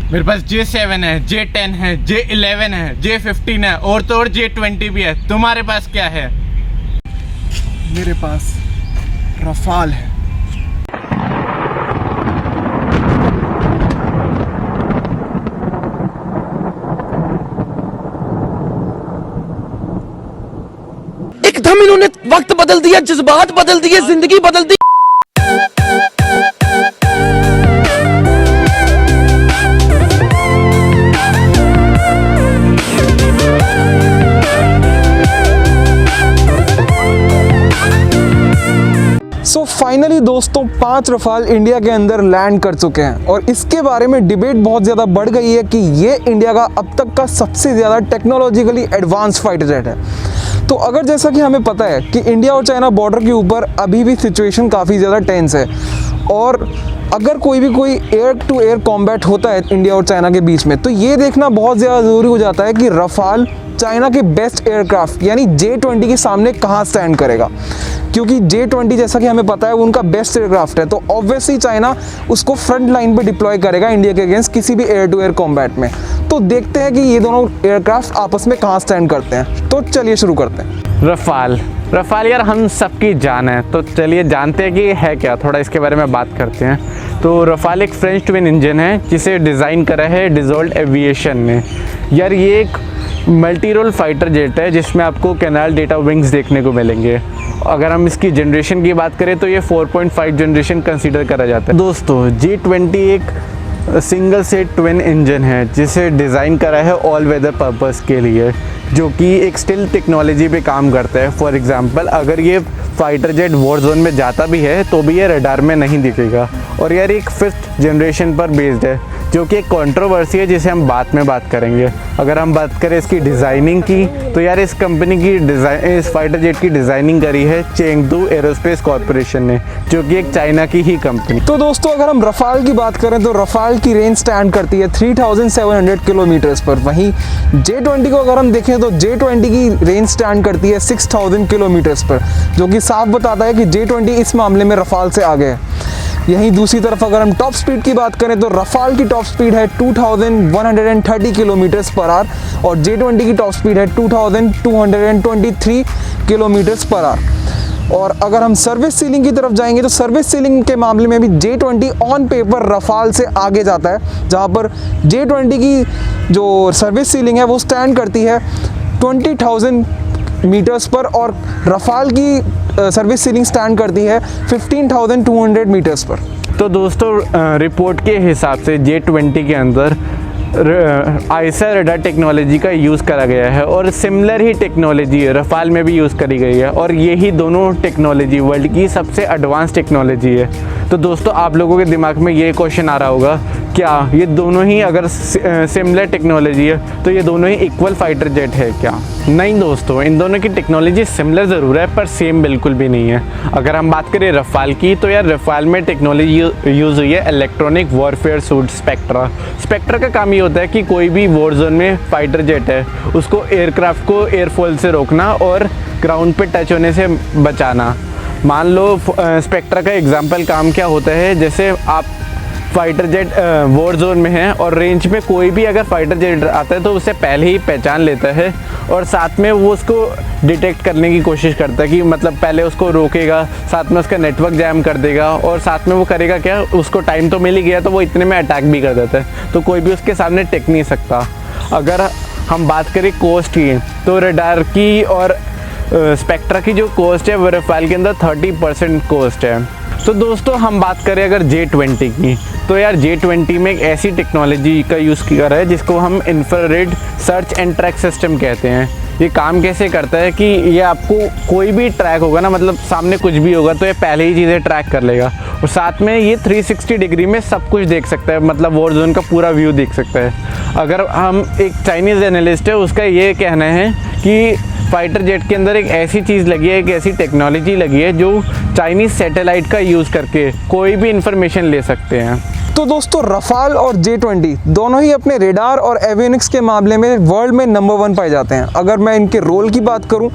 मेरे पास J7 है, J10 है, J11 है, J15 है और तो और J20 भी है। तुम्हारे पास क्या है? मेरे पास रफाल है। एकदम इन्होंने वक्त बदल दिया, जज्बात बदल दिए, जिंदगी बदल दी। सो फाइनली दोस्तों 5 रफाल इंडिया के अंदर लैंड कर चुके हैं और इसके बारे में डिबेट बहुत ज़्यादा बढ़ गई है कि ये इंडिया का अब तक का सबसे ज़्यादा टेक्नोलॉजिकली एडवांस फाइटर जेट है। तो अगर जैसा कि हमें पता है कि इंडिया और चाइना बॉर्डर के ऊपर अभी भी सिचुएशन काफ़ी ज़्यादा टेंस है और अगर कोई एयर टू एयर कॉम्बैट होता है इंडिया और चाइना के बीच में, तो ये देखना बहुत ज़्यादा ज़रूरी हो जाता है कि रफाल चाइना के बेस्ट एयरक्राफ्ट यानी J20 के सामने कहाँ स्टैंड करेगा, क्योंकि J20 जैसा कि हमें पता है वो उनका बेस्ट एयरक्राफ्ट है। तो ऑब्वियसली चाइना उसको फ्रंट लाइन पे डिप्लॉय करेगा इंडिया के अगेंस्ट किसी भी एयर टू एयर कॉम्बैट में। तो देखते हैं कि ये दोनों एयरक्राफ्ट आपस में कहाँ स्टैंड करते हैं। तो चलिए शुरू करते हैं। रफाल यार हम सबकी जान है, तो चलिए जानते हैं कि है क्या, थोड़ा इसके बारे में बात करते हैं। तो रफाल एक फ्रेंच ट्विन इंजन है जिसे डिज़ाइन करा है डसॉल्ट एविएशन ने। यार ये एक मल्टी रोल फाइटर जेट है जिसमें आपको कैनाल डेटा विंग्स देखने को मिलेंगे। अगर हम इसकी जनरेशन की बात करें तो ये 4.5 जनरेशन कंसीडर करा जाता है। दोस्तों J20 एक सिंगल सेट ट्विन इंजन है जिसे डिज़ाइन करा है ऑल वेदर पर्पस के लिए, जो कि एक स्टिल टेक्नोलॉजी पे काम करता है। फॉर एग्जांपल अगर ये फाइटर जेट वॉर जोन में जाता भी है तो भी ये रडार में नहीं दिखेगा। और यार एक 5th जनरेशन पर बेस्ड है, जो कि एक कंट्रोवर्सी है जिसे हम बाद में बात करेंगे। अगर हम बात करें इसकी डिज़ाइनिंग की, तो यार इस कंपनी की इस फाइटर जेट की डिज़ाइनिंग करी है चेंगडू एरोस्पेस कॉर्पोरेशन ने, जो कि एक चाइना की ही कंपनी। तो दोस्तों अगर हम रफाल की बात करें तो रफाल की रेंज स्टैंड करती है 3700 किलोमीटर्स पर। वहीं J20 को अगर हम देखें तो J20 की रेंज स्टैंड करती है 6000 किलोमीटर्स पर, जो कि साफ बताता है कि J20 इस मामले में रफाल से आगे है। यहीं दूसरी तरफ अगर हम टॉप स्पीड की बात करें तो रफाल की टॉप स्पीड है 2130 किलोमीटर्स पर आवर और J20 की टॉप स्पीड है 2223 किलोमीटर्स पर आवर। और अगर हम सर्विस सीलिंग की तरफ जाएंगे तो सर्विस सीलिंग के मामले में भी J20 ऑन पेपर रफाल से आगे जाता है, जहां पर J20 की जो सर्विस सीलिंग है वो स्टैंड करती है 20,000 मीटर्स पर और रफाल की सर्विस सीलिंग स्टैंड करती है 15,200 मीटर्स पर। तो दोस्तों रिपोर्ट के हिसाब से J20 के अंदर आईएसआर रडार टेक्नोलॉजी का यूज़ करा गया है और सिमिलर ही टेक्नोलॉजी रफाल में भी यूज़ करी गई है और यही दोनों टेक्नोलॉजी वर्ल्ड की सबसे एडवांस टेक्नोलॉजी है। तो दोस्तों आप लोगों के दिमाग में ये क्वेश्चन आ रहा होगा, क्या ये दोनों ही अगर सिमिलर टेक्नोलॉजी है तो ये दोनों ही इक्वल फाइटर जेट है क्या? नहीं दोस्तों, इन दोनों की टेक्नोलॉजी सिमिलर ज़रूर है पर सेम बिल्कुल भी नहीं है। अगर हम बात करें रफाल की, तो यार रफाल में टेक्नोलॉजी यूज़ हुई है इलेक्ट्रॉनिक वॉरफेयर सूट स्पेक्ट्रा का काम ये होता है कि कोई भी वॉर जोन में फाइटर जेट है उसको एयरक्राफ्ट को एयरफॉल से रोकना और ग्राउंड पे टच होने से बचाना। मान लो स्पेक्ट्रा का एग्जाम्पल काम क्या होता है, जैसे आप फाइटर जेट वॉर जोन में है और रेंज में कोई भी अगर फाइटर जेट आता है तो उसे पहले ही पहचान लेता है और साथ में वो उसको डिटेक्ट करने की कोशिश करता है कि मतलब पहले उसको रोकेगा, साथ में उसका नेटवर्क जैम कर देगा और साथ में वो करेगा क्या, उसको टाइम तो मिल ही गया तो वो इतने में अटैक भी कर देता है, तो कोई भी उसके सामने टिक नहीं सकता। अगर हम बात करें कॉस्ट की, तो रडार की और स्पेक्ट्रा की जो कॉस्ट है वो रफाल के अंदर 30% कॉस्ट है। तो दोस्तों हम बात करें अगर J20 की, तो यार J20 में एक ऐसी टेक्नोलॉजी का यूज़ किया है जिसको हम infrared search and track system कहते हैं। ये काम कैसे करता है कि ये आपको कोई भी ट्रैक होगा ना, मतलब सामने कुछ भी होगा तो ये पहले ही चीज़ें ट्रैक कर लेगा और साथ में ये 360 डिग्री में सब कुछ देख सकता है, मतलब वॉर जोन का पूरा व्यू देख सकता है। अगर हम एक चाइनीज़ एनालिस्ट है उसका ये कहना है कि फाइटर जेट के अंदर एक ऐसी चीज़ लगी है, एक ऐसी टेक्नोलॉजी लगी है जो चाइनीज़ सैटेलाइट का यूज़ करके कोई भी इंफॉर्मेशन ले सकते हैं। तो दोस्तों रफाल और J20 दोनों ही अपने रेडार और एवियोनिक्स के मामले में वर्ल्ड में नंबर 1 पाए जाते हैं। अगर मैं इनके रोल की बात करूं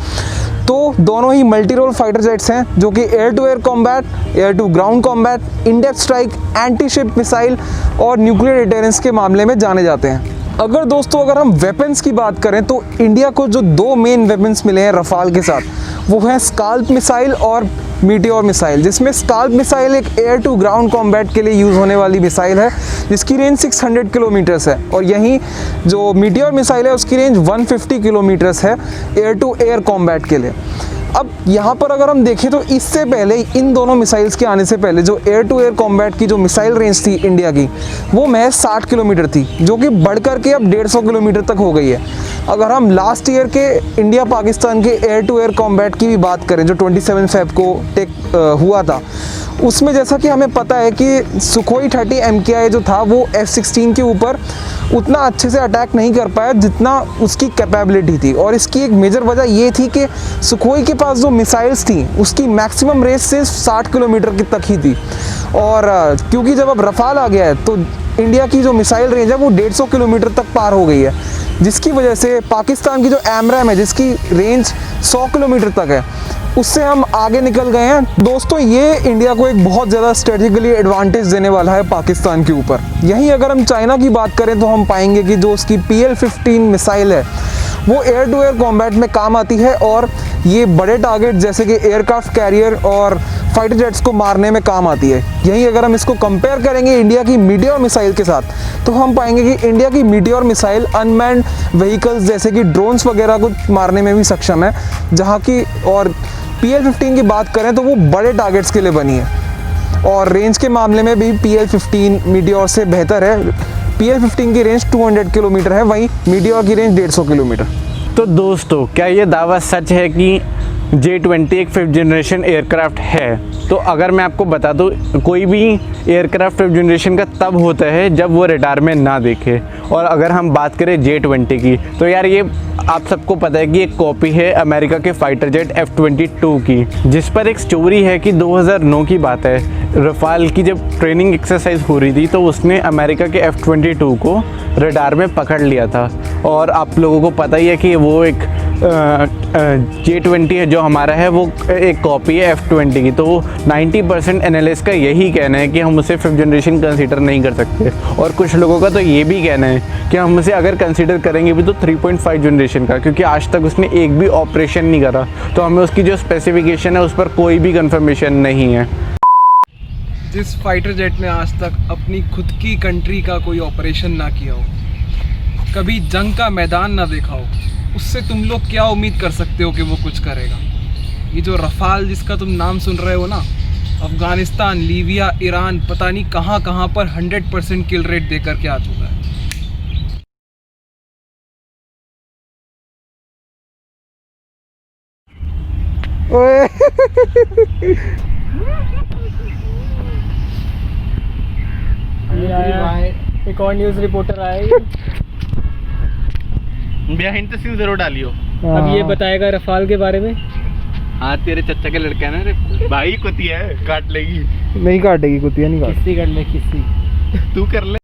तो दोनों ही मल्टी रोल फाइटर जेट्स हैं जो कि air to air combat, air to ground combat, in depth strike, anti ship missile और न्यूक्लियर डिटेरेंस के मामले में जाने जाते हैं। अगर दोस्तों अगर हम वेपन्स की बात करें तो इंडिया को जो दो मेन वेपन्स मिले हैं रफाल के साथ, वो हैं स्काल्प मिसाइल और मीटियोर मिसाइल, जिसमें स्काल्प मिसाइल एक एयर टू ग्राउंड कॉम्बैट के लिए यूज़ होने वाली मिसाइल है जिसकी रेंज 600 किलोमीटर्स है, और यहीं जो मीटियोर मिसाइल है उसकी रेंज 150 किलोमीटर्स है एयर टू एयर कॉम्बैट के लिए। अब यहाँ पर अगर हम देखें तो इससे पहले, इन दोनों मिसाइल्स के आने से पहले, जो एयर टू एयर कॉम्बैट की जो मिसाइल रेंज थी इंडिया की, वो महज 60 किलोमीटर थी, जो कि बढ़कर के अब 150 किलोमीटर तक हो गई है। अगर हम लास्ट ईयर के इंडिया पाकिस्तान के एयर टू एयर कॉम्बैट की भी बात करें जो 27 फेब को हुआ था, उसमें जैसा कि हमें पता है कि सुखोई 30 MKI जो था वो F-16 के ऊपर उतना अच्छे से अटैक नहीं कर पाया जितना उसकी कैपेबिलिटी थी, और इसकी एक मेजर वजह ये थी कि सुखोई के पास जो मिसाइल्स थी उसकी मैक्सिमम रेंज सिर्फ 60 किलोमीटर की तक ही थी, और क्योंकि जब अब रफाल आ गया है तो इंडिया की जो मिसाइल रेंज है वो 150 किलोमीटर तक पार हो गई है, जिसकी वजह से पाकिस्तान की जो AMRAAM है जिसकी रेंज 100 किलोमीटर तक है, उससे हम आगे निकल गए हैं। दोस्तों ये इंडिया को एक बहुत ज़्यादा स्ट्रेटेजिकली एडवांटेज देने वाला है पाकिस्तान के ऊपर। यहीं अगर हम चाइना की बात करें तो हम पाएंगे कि जो उसकी PL-15 मिसाइल है वो एयर टू एयर कॉम्बैट में काम आती है, और ये बड़े टारगेट जैसे कि एयरक्राफ्ट कैरियर और फाइटर जेट्स को मारने में काम आती है। यहीं अगर हम इसको कंपेयर करेंगे इंडिया की मीटियोर मिसाइल के साथ, तो हम पाएंगे कि इंडिया की मीटियोर मिसाइल अनमैन्ड व्हीकल्स जैसे कि ड्रोन्स वगैरह को मारने में भी सक्षम है, जहाँ की और PL-15 की बात करें तो वो बड़े टारगेट्स के लिए बनी है, और रेंज के मामले में भी PL-15 मीटियोर से बेहतर है। PL-15 की रेंज 200 किलोमीटर है, वहीं मीटियोर की रेंज 150 किलोमीटर। तो दोस्तों क्या ये दावा सच है कि J-20 एक 5th जनरेशन एयरक्राफ्ट है? तो अगर मैं आपको बता दूँ, कोई भी एयरक्राफ्ट 5th जनरेशन का तब होता है जब वो रडार में ना दिखे, और अगर हम बात करें J-20 की तो यार ये आप सबको पता है कि एक कॉपी है अमेरिका के फाइटर जेट F-22 की, जिस पर एक स्टोरी है कि 2009 की बात है, रफाल की जब ट्रेनिंग एक्सरसाइज हो रही थी तो उसने अमेरिका के F-22 को रडार में पकड़ लिया था। और आप लोगों को पता ही है कि वो एक J-20 है जो हमारा है वो एक कॉपी है F-20 की। तो 90% एनालिस्ट का यही कहना है कि हम उसे 5th जनरेशन कंसीडर नहीं कर सकते, और कुछ लोगों का तो ये भी कहना है कि हम उसे अगर कंसीडर करेंगे भी तो 3.5 जनरेशन का, क्योंकि आज तक उसने एक भी ऑपरेशन नहीं करा, तो हमें उसकी जो स्पेसिफिकेशन है उस पर कोई भी कंफर्मेशन नहीं है। जिस फाइटर जेट ने आज तक अपनी खुद की कंट्री का कोई ऑपरेशन ना किया हो, कभी जंग का मैदान ना देखा हो, उससे तुम लोग क्या उम्मीद कर सकते हो कि वो कुछ करेगा? ये जो रफाल जिसका तुम नाम सुन रहे हो ना, अफ़गानिस्तान, लीबिया, ईरान, पता नहीं कहाँ पर 100% किल रेट देकर के आ चुका है। एक और न्यूज़ रिपोर्टर आया बिहाइंड द सीन जरूर डालियो। अब ये बताएगा रफाल के बारे में। हाँ तेरे चचा के लड़का है ना रे, भाई कुतिया है, काट लेगी। नहीं काटेगी कुतिया, नहीं काट। किसी कर ले किसी तू कर ले।